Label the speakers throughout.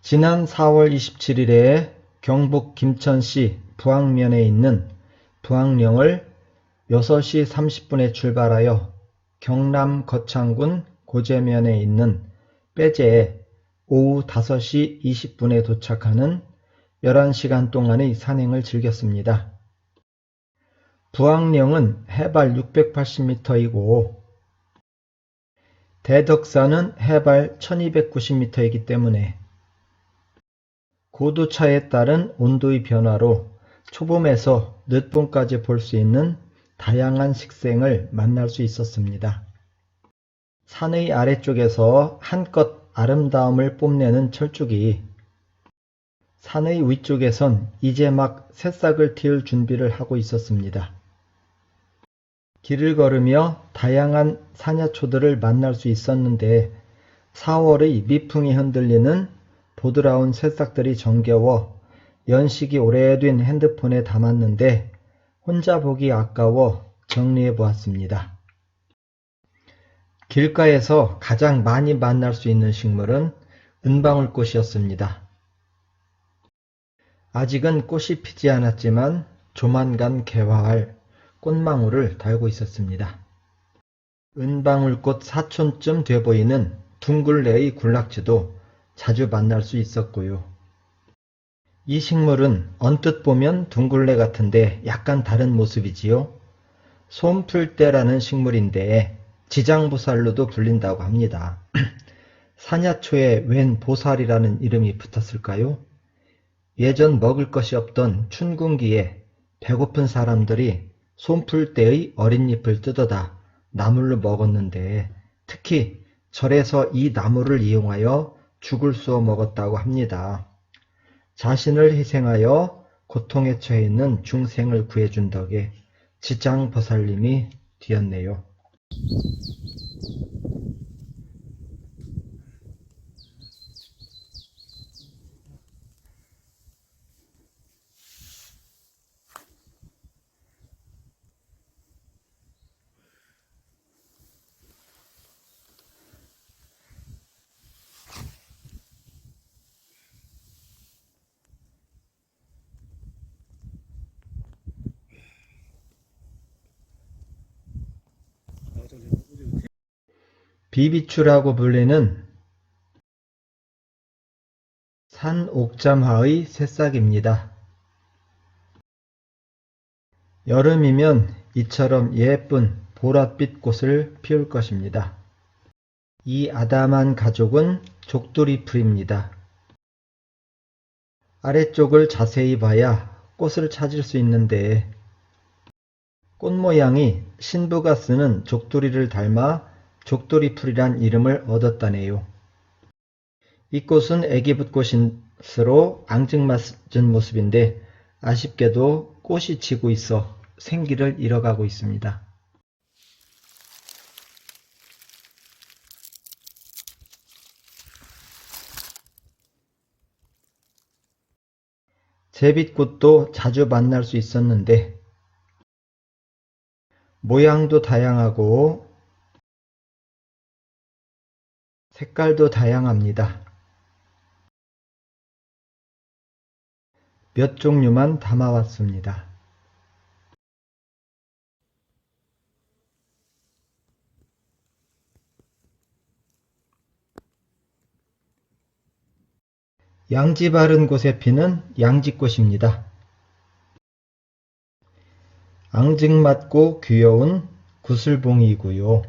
Speaker 1: 지난 4월 27일에 경북 김천시 부항면에 있는 부항령을 6시 30분에 출발하여 경남 거창군 고제면에 있는 빼제에 오후 5시 20분에 도착하는 11시간 동안의 산행을 즐겼습니다. 부항령은 해발 680m이고 대덕산은 해발 1290m이기 때문에 고도차에 따른 온도의 변화로 초봄에서 늦봄까지 볼 수 있는 다양한 식생을 만날 수 있었습니다. 산의 아래쪽에서 한껏 아름다움을 뽐내는 철쭉이 산의 위쪽에선 이제 막 새싹을 틔울 준비를 하고 있었습니다. 길을 걸으며 다양한 사냐초들을 만날 수 있었는데 4월의 미풍이 흔들리는 보드라운 새싹들이 정겨워 연식이 오래된 핸드폰에 담았는데 혼자 보기 아까워 정리해 보았습니다. 길가에서 가장 많이 만날 수 있는 식물은 은방울꽃이었습니다. 아직은 꽃이 피지 않았지만 조만간 개화할 꽃망울을 달고 있었습니다. 은방울꽃 사촌쯤 돼 보이는 둥글레의 군락지도 자주 만날 수 있었고요. 이 식물은 언뜻 보면 둥글레 같은데 약간 다른 모습이지요. 솜풀대라는 식물인데 지장보살로도 불린다고 합니다. 사냐초에 웬 보살이라는 이름이 붙었을까요? 예전 먹을 것이 없던 춘궁기에 배고픈 사람들이 솜풀대의 어린 잎을 뜯어다 나물로 먹었는데 특히 절에서 이 나물을 이용하여 죽을 쏘아 먹었다고 합니다. 자신을 희생하여 고통에 처해 있는 중생을 구해준 덕에 지장보살님이 되었네요. 비비추라고 불리는 산옥잠화의 새싹입니다. 여름이면 이처럼 예쁜 보랏빛 꽃을 피울 것입니다. 이 아담한 가족은 족두리풀입니다. 아래쪽을 자세히 봐야 꽃을 찾을 수 있는데 꽃 모양이 신부가 쓰는 족두리를 닮아 족두리풀이란 이름을 얻었다네요. 이 꽃은 애기붓꽃으로 앙증맞은 모습인데 아쉽게도 꽃이 지고 있어 생기를 잃어가고 있습니다. 제빗꽃도 자주 만날 수 있었는데 모양도 다양하고 색깔도 다양합니다. 몇 종류만 담아왔습니다. 양지 바른 곳에 피는 양지꽃입니다. 앙증맞고 귀여운 구슬봉이고요.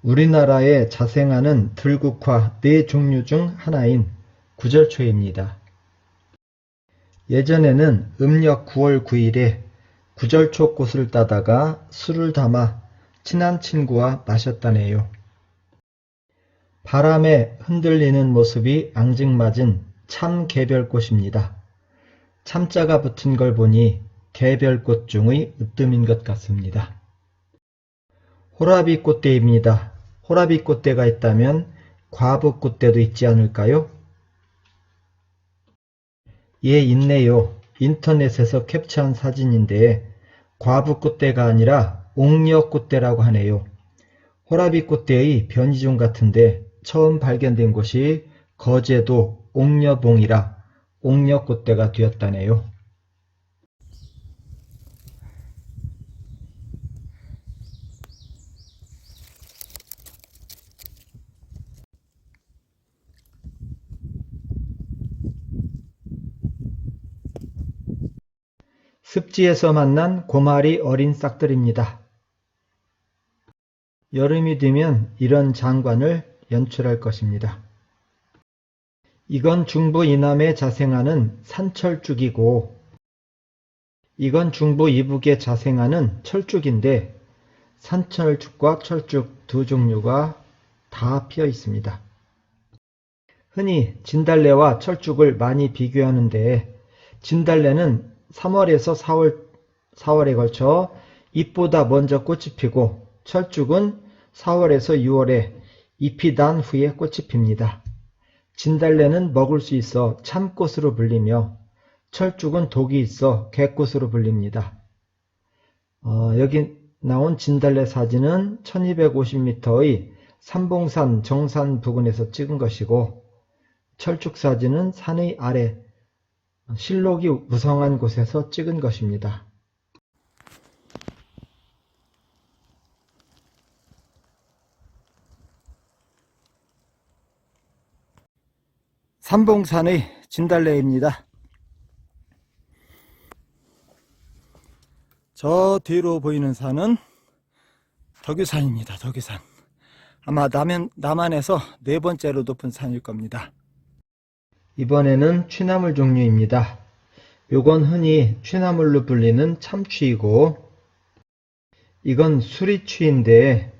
Speaker 1: 우리나라에 자생하는 들국화 4종류 중 하나인 구절초입니다. 예전에는 음력 9월 9일에 구절초 꽃을 따다가 술을 담아 친한 친구와 마셨다네요. 바람에 흔들리는 모습이 앙증맞은 참개별꽃입니다. 참자가 붙은 걸 보니 개별꽃 중의 으뜸인 것 같습니다. 호라비꽃대입니다. 호라비꽃대가 있다면 과부꽃대도 있지 않을까요? 예, 있네요. 인터넷에서 캡처한 사진인데 과부꽃대가 아니라 옥녀꽃대라고 하네요. 호라비꽃대의 변이종 같은데 처음 발견된 곳이 거제도 옥녀봉이라 옥녀꽃대가 되었다네요. 습지에서 만난 고마리 어린 싹들입니다. 여름이 되면 이런 장관을 연출할 것입니다. 이건 중부 이남에 자생하는 산철쭉이고 이건 중부 이북에 자생하는 철쭉인데 산철쭉과 철쭉 두 종류가 다 피어 있습니다. 흔히 진달래와 철쭉을 많이 비교하는데 진달래는 3월에서 4월에 걸쳐 잎보다 먼저 꽃이 피고 철쭉은 4월에서 6월에 잎이 단 후에 꽃이 핍니다. 진달래는 먹을 수 있어 참꽃으로 불리며 철쭉은 독이 있어 개꽃으로 불립니다. 여기 나온 진달래 사진은 1250m의 삼봉산 정산 부근에서 찍은 것이고 철쭉 사진은 산의 아래 실록이 무성한 곳에서 찍은 것입니다. 삼봉산의 진달래입니다. 저 뒤로 보이는 산은 덕유산입니다. 덕유산. 아마 남한에서 네 번째로 높은 산일 겁니다. 이번에는 취나물 종류입니다. 요건 흔히 취나물로 불리는 참취이고 이건 수리취인데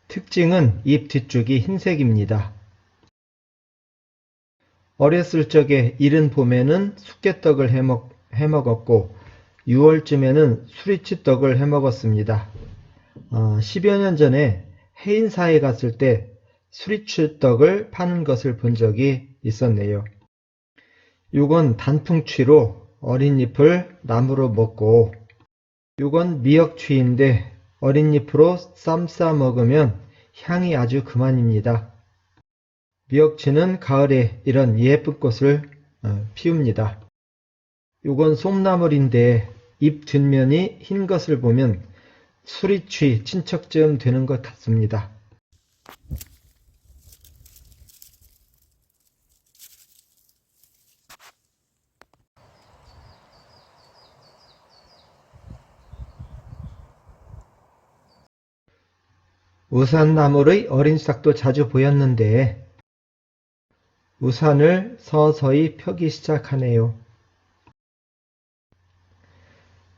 Speaker 1: 특징은 잎 뒤쪽이 흰색입니다. 어렸을 적에 이른 봄에는 숙개떡을 해먹었고 6월쯤에는 수리치떡을 해먹었습니다. 10여 년 전에 해인사에 갔을 때 수리치떡을 파는 것을 본 적이 있었네요. 요건 단풍취로 어린 잎을 나무로 먹고 요건 미역취인데 어린 잎으로 쌈 싸 먹으면 향이 아주 그만입니다. 미역취는 가을에 이런 예쁜 꽃을 피웁니다. 요건 솜나물인데 잎 뒷면이 흰 것을 보면 수리취 친척쯤 되는 것 같습니다. 우산나물의 어린 싹도 자주 보였는데 우산을 서서히 펴기 시작하네요.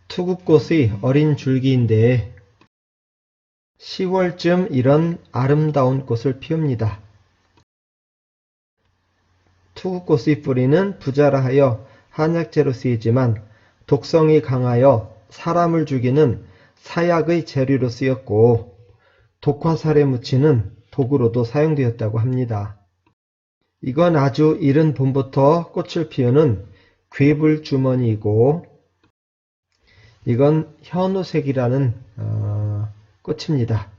Speaker 1: 투구꽃의 어린 줄기인데 10월쯤 이런 아름다운 꽃을 피웁니다. 투구꽃의 뿌리는 부자라하여 한약재로 쓰이지만 독성이 강하여 사람을 죽이는 사약의 재료로 쓰였고 독화살에 묻히는 도구로도 사용되었다고 합니다. 이건 아주 이른 봄부터 꽃을 피우는 괴불주머니이고 이건 현우색이라는 꽃입니다.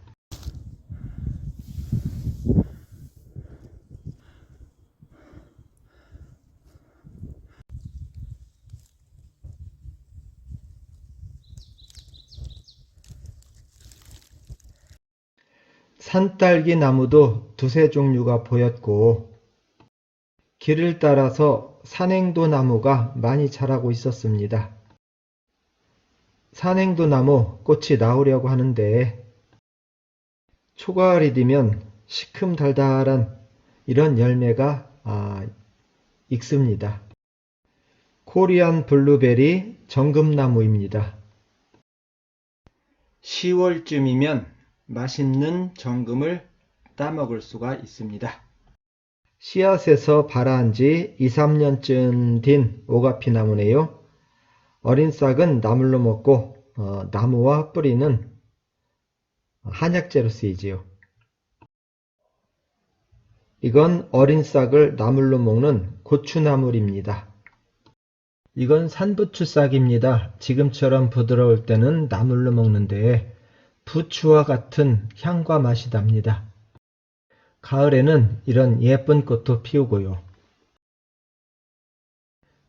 Speaker 1: 산딸기 나무도 두세 종류가 보였고 길을 따라서 산행도 나무가 많이 자라고 있었습니다. 산행도 나무 꽃이 나오려고 하는데 초가을이 되면 시큼달달한 이런 열매가 익습니다. 코리안 블루베리 정금나무입니다. 10월쯤이면 맛있는 정금을 따먹을 수가 있습니다. 씨앗에서 발아한 지 2, 3년쯤 된 오가피나무네요. 어린 싹은 나물로 먹고 나무와 뿌리는 한약재로 쓰이지요. 이건 어린 싹을 나물로 먹는 고추나물입니다. 이건 산부추싹입니다. 지금처럼 부드러울 때는 나물로 먹는데 부추와 같은 향과 맛이 납니다. 가을에는 이런 예쁜 꽃도 피우고요.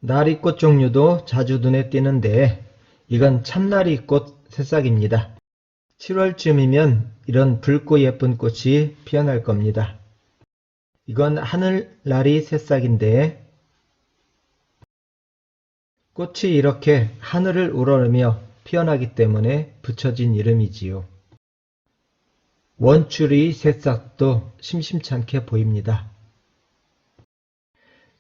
Speaker 1: 나리꽃 종류도 자주 눈에 띄는데 이건 참나리꽃 새싹입니다. 7월쯤이면 이런 붉고 예쁜 꽃이 피어날 겁니다. 이건 하늘나리 새싹인데 꽃이 이렇게 하늘을 우러르며 피어나기 때문에 붙여진 이름이지요. 원추리 새싹도 심심찮게 보입니다.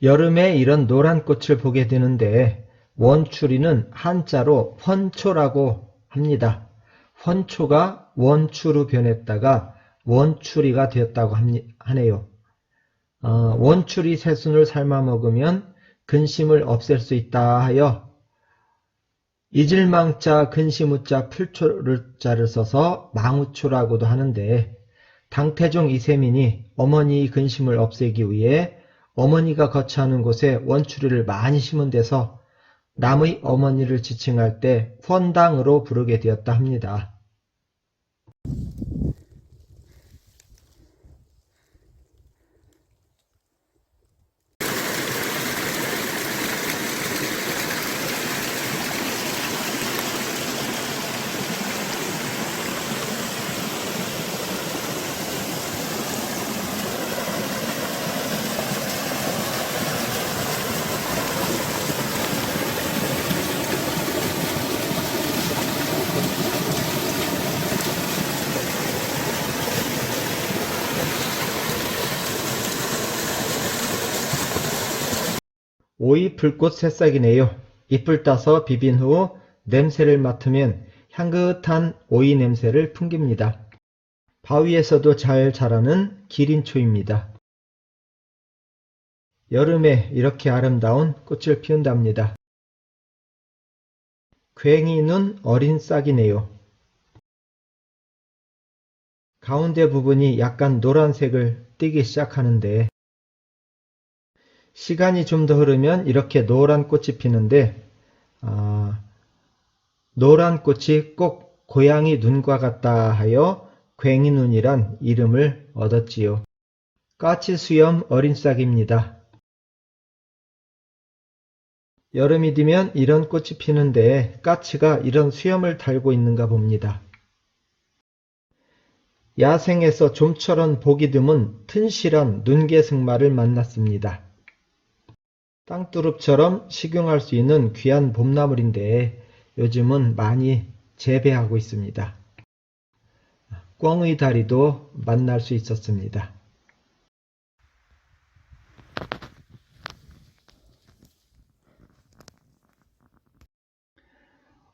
Speaker 1: 여름에 이런 노란 꽃을 보게 되는데 원추리는 한자로 훤초라고 합니다. 훤초가 원추로 변했다가 원추리가 되었다고 하네요. 원추리 새순을 삶아 먹으면 근심을 없앨 수 있다 하여 이질망자 근시무자 풀초를 써서 망우초라고도 하는데 당태종 이세민이 어머니의 근심을 없애기 위해 어머니가 거처하는 곳에 원추리를 많이 심은 데서 남의 어머니를 지칭할 때 훤당으로 부르게 되었다 합니다. 오이 풀꽃 새싹이네요. 잎을 따서 비빈 후 냄새를 맡으면 향긋한 오이 냄새를 풍깁니다. 바위에서도 잘 자라는 기린초입니다. 여름에 이렇게 아름다운 꽃을 피운답니다. 괭이눈 어린 싹이네요. 가운데 부분이 약간 노란색을 띠기 시작하는데 시간이 좀 더 흐르면 이렇게 노란 꽃이 피는데 노란 꽃이 꼭 고양이 눈과 같다 하여 괭이눈이란 이름을 얻었지요. 까치수염 어린 싹입니다. 여름이 되면 이런 꽃이 피는데 까치가 이런 수염을 달고 있는가 봅니다. 야생에서 좀처럼 보기 드문 튼실한 눈개승마를 만났습니다. 땅두릅처럼 식용할 수 있는 귀한 봄나물인데 요즘은 많이 재배하고 있습니다. 꿩의 다리도 만날 수 있었습니다.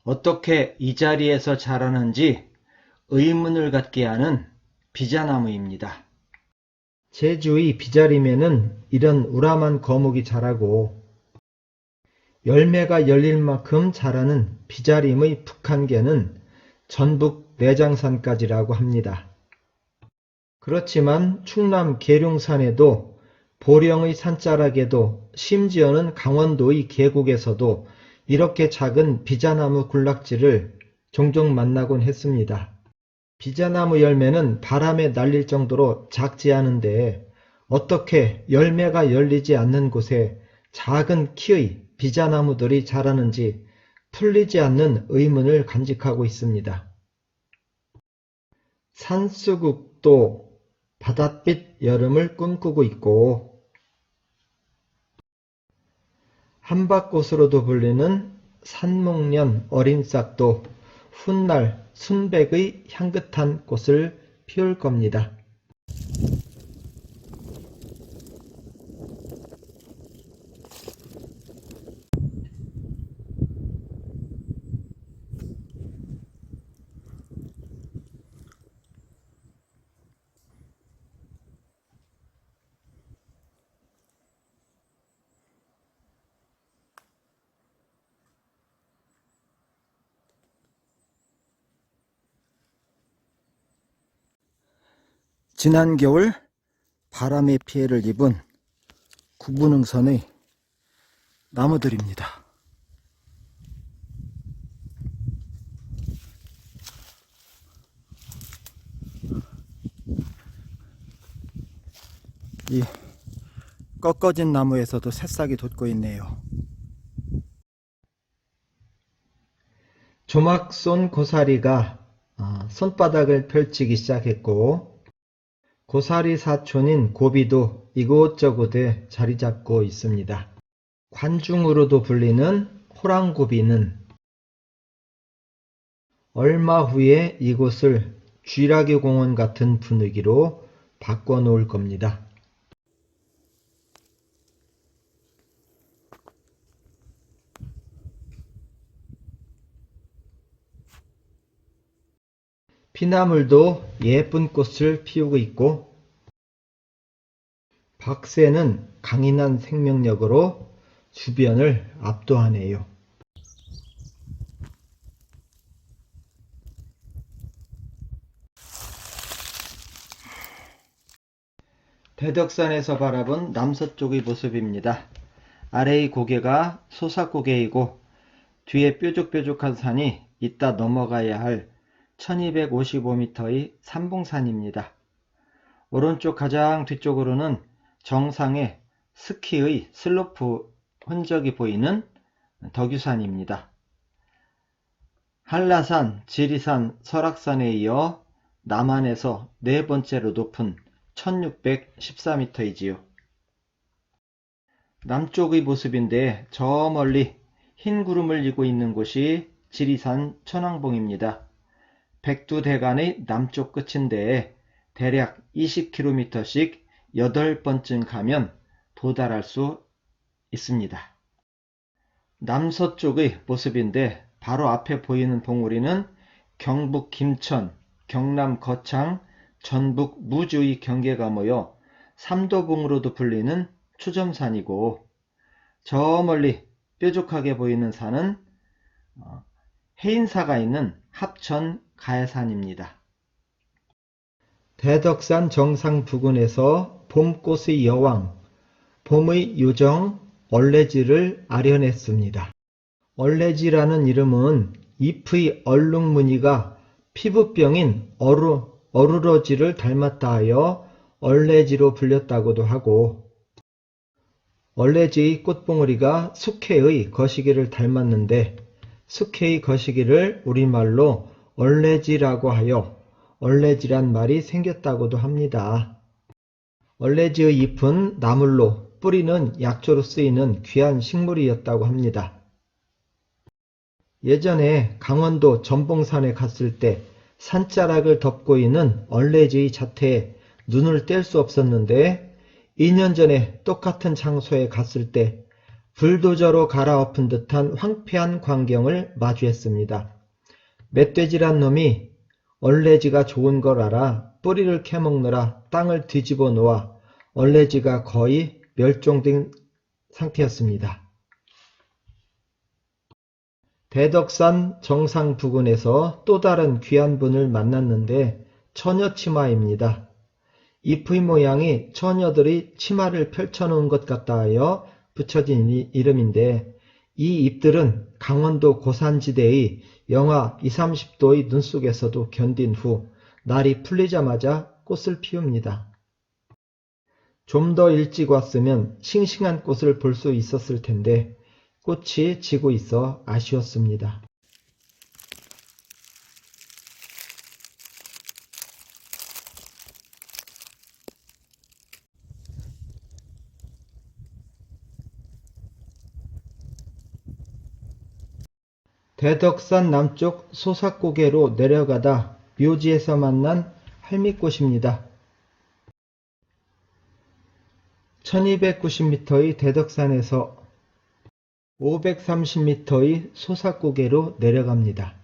Speaker 1: 어떻게 이 자리에서 자라는지 의문을 갖게 하는 비자나무입니다. 제주의 비자림에는 이런 우람한 거목이 자라고 열매가 열릴 만큼 자라는 비자림의 북한계는 전북 내장산까지라고 합니다. 그렇지만 충남 계룡산에도 보령의 산자락에도 심지어는 강원도의 계곡에서도 이렇게 작은 비자나무 군락지를 종종 만나곤 했습니다. 비자나무 열매는 바람에 날릴 정도로 작지 않은데 어떻게 열매가 열리지 않는 곳에 작은 키의 비자나무들이 자라는지 풀리지 않는 의문을 간직하고 있습니다. 산수국도 바닷빛 여름을 꿈꾸고 있고 한밭꽃으로도 불리는 산목련 어린 싹도 훗날 순백의 향긋한 꽃을 피울 겁니다. 지난 겨울 바람의 피해를 입은 구분응선의 나무들입니다. 이 꺾어진 나무에서도 새싹이 돋고 있네요. 조막 쏜 고사리가 손바닥을 펼치기 시작했고, 고사리 사촌인 고비도 이곳저곳에 자리 잡고 있습니다. 관중으로도 불리는 호랑고비는 얼마 후에 이곳을 쥐라기 공원 같은 분위기로 바꿔놓을 겁니다. 피나물도 예쁜 꽃을 피우고 있고, 박새는 강인한 생명력으로 주변을 압도하네요. 대덕산에서 바라본 남서쪽의 모습입니다. 아래의 고개가 소삭고개이고 뒤에 뾰족뾰족한 산이 이따 넘어가야 할 1255m의 삼봉산입니다. 오른쪽 가장 뒤쪽으로는 정상에 스키의 슬로프 흔적이 보이는 덕유산입니다. 한라산, 지리산, 설악산에 이어 남한에서 네 번째로 높은 1614m이지요. 남쪽의 모습인데 저 멀리 흰 구름을 이고 있는 곳이 지리산 천왕봉입니다. 백두대간의 남쪽 끝인데 대략 20km씩 8번쯤 가면 도달할 수 있습니다. 남서쪽의 모습인데 바로 앞에 보이는 봉우리는 경북 김천, 경남 거창, 전북 무주의 경계가 모여 삼도봉으로도 불리는 추점산이고, 저 멀리 뾰족하게 보이는 산은 해인사가 있는 합천 가야산입니다. 대덕산 정상 부근에서 봄꽃의 여왕, 봄의 요정 얼레지를 아련했습니다. 얼레지라는 이름은 잎의 얼룩무늬가 피부병인 어루러지를 닮았다 하여 얼레지로 불렸다고도 하고, 얼레지의 꽃봉오리가 숙회의 거시기를 닮았는데 숙회의 거시기를 우리말로 얼레지라고 하여 얼레지란 말이 생겼다고도 합니다. 얼레지의 잎은 나물로, 뿌리는 약초로 쓰이는 귀한 식물이었다고 합니다. 예전에 강원도 전봉산에 갔을 때 산자락을 덮고 있는 얼레지의 자태에 눈을 뗄 수 없었는데, 2년 전에 똑같은 장소에 갔을 때 불도저로 갈아엎은 듯한 황폐한 광경을 마주했습니다. 멧돼지란 놈이 얼레지가 좋은 걸 알아 뿌리를 캐먹느라 땅을 뒤집어 놓아 얼레지가 거의 멸종된 상태였습니다. 대덕산 정상 부근에서 또 다른 귀한 분을 만났는데 처녀치마입니다. 잎의 모양이 처녀들이 치마를 펼쳐놓은 것 같다 하여 붙여진 이름인데, 이 잎들은 강원도 고산지대의 영하 20~30도의 눈 속에서도 견딘 후 날이 풀리자마자 꽃을 피웁니다. 좀 더 일찍 왔으면 싱싱한 꽃을 볼 수 있었을 텐데 꽃이 지고 있어 아쉬웠습니다. 대덕산 남쪽 소삭고개로 내려가다 묘지에서 만난 할미꽃입니다. 1290m의 대덕산에서 530m의 소삭고개로 내려갑니다.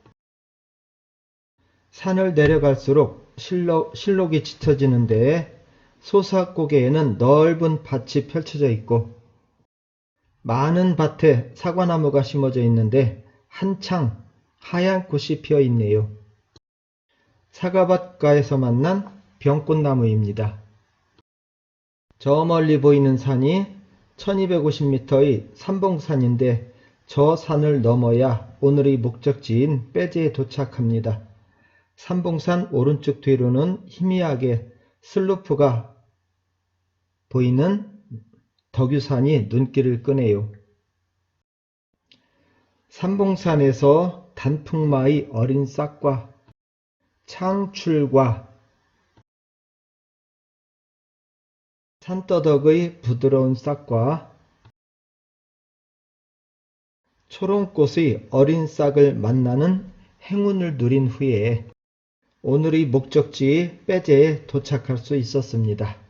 Speaker 1: 산을 내려갈수록 실록이 짙어지는데 소삭고개에는 넓은 밭이 펼쳐져 있고 많은 밭에 사과나무가 심어져 있는데 한창 하얀 꽃이 피어 있네요. 사과밭가에서 만난 병꽃나무입니다. 저 멀리 보이는 산이 1250m의 삼봉산인데 저 산을 넘어야 오늘의 목적지인 빼제에 도착합니다. 삼봉산 오른쪽 뒤로는 희미하게 슬로프가 보이는 덕유산이 눈길을 끄네요. 삼봉산에서 단풍마의 어린 싹과 창출과 산더덕의 부드러운 싹과 초롱꽃의 어린 싹을 만나는 행운을 누린 후에 오늘의 목적지 빼제에 도착할 수 있었습니다.